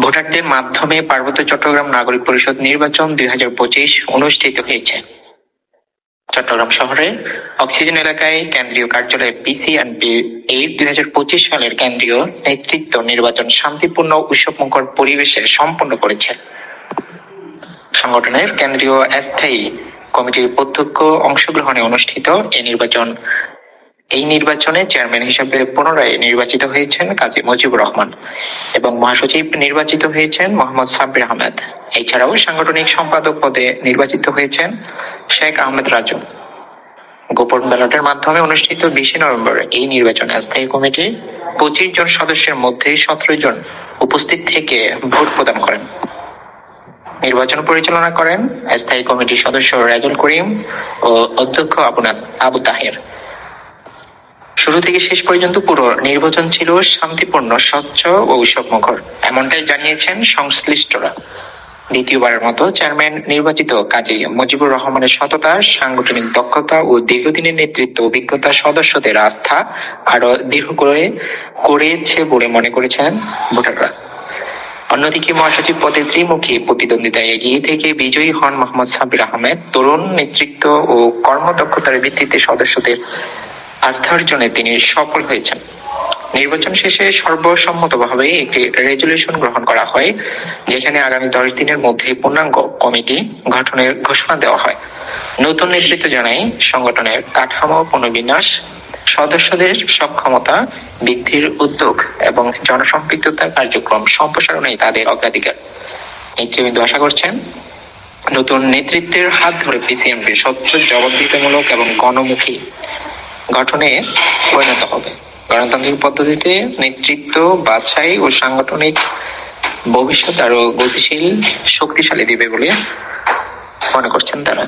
ভোটারদের মাধ্যমে পার্বত্য চট্টগ্রাম নাগরিক পরিষদ নির্বাচন 2025 অনুষ্ঠিত হয়েছে। চট্টগ্রাম শহরে অক্সিজেন এলাকায় কেন্দ্রীয় কার্যালয়ে পিসিএনপি এই 2025 সালের কেন্দ্রীয় নেতৃত্ব নির্বাচন শান্তিপূর্ণ উৎসবমুখর পরিবেশে সম্পন্ন করেছে। সংগঠনের কেন্দ্রীয় স্থায়ী কমিটির প্রত্যক্ষ অংশগ্রহণে অনুষ্ঠিত এই নির্বাচনে চেয়ারম্যান হিসেবে পুনরায় নির্বাচিত হয়েছেন কাজী মুজিবুর রহমান এবং মহাসচিব নির্বাচিত হয়েছেন মোহাম্মদ সাব্বির আহমেদ। এছাড়াও সাংগঠনিক সম্পাদক পদে নির্বাচিত হয়েছেন শেখ আহমেদ রাজু। গোপন ব্যালটের মাধ্যমে অনুষ্ঠিত 20 নভেম্বর এই নির্বাচনে স্থায়ী কমিটির 25 জন সদস্যের মধ্যে 17 জন উপস্থিত থেকে ভোট প্রদান করেন। নির্বাচন পরিচালনা করেন স্থায়ী কমিটির সদস্য রাজুল করিম ও অধ্যক্ষ আবু তাহের। শুরু থেকে শেষ পর্যন্ত পুরো নির্বাচন ছিল শান্তিপূর্ণ, স্বচ্ছ ও উৎসবমুখর, এমনটাই জানিয়েছেন সংশ্লিষ্টরা। দ্বিতীয়বারের মতো চেয়ারম্যান নির্বাচিত কাজী মুজিবুর রহমানের সততা, সাংগঠনিক দক্ষতা ও দীর্ঘদিনের নেতৃত্ব অভিজ্ঞতা সদস্যদের আস্থা আরো দৃঢ় করেছে বলে মনে করেছেন ভোটাররা। অন্যদিকে মহাসচিব পদে ত্রিমুখী প্রতিদ্বন্দ্বিতায় এগিয়ে থেকে বিজয়ী হন মোহাম্মদ সাব্বির আহমেদ। তরুণ নেতৃত্ব ও কর্মদক্ষতার ভিত্তিতে সদস্যদের আস্থা অর্জনে তিনি সফল হয়েছেন। নির্বাচন শেষে সর্বসম্মতভাবে একটি রেজুলেশন গ্রহণ করা হয়, যেখানে আগামী 10 দিনের মধ্যে পূর্ণাঙ্গ কমিটি গঠনের ঘোষণা দেওয়া হয়। নতুন নেতৃত্ব জানায় সংগঠনের কাঠামো পুনর্বিন্যাস, সদস্যদের সক্ষমতা বৃদ্ধির উদ্যোগ এবং জনসম্পৃক্ততা কার্যক্রম সম্প্রসারণে তাদের অগ্রাধিকার। নেতৃবৃন্দ আশা করছেন নতুন নেতৃত্বের হাত ধরে পিসিএমপি স্বচ্ছ, জবাবদিহিতামূলক এবং গণমুখী গঠনে পরিণত হবে। গণতান্ত্রিক পদ্ধতিতে নেতৃত্ব বাছাই ও সাংগঠনিক ভবিষ্যৎ আরো গতিশীল, শক্তিশালী দিবে বলে মনে করছেন তারা।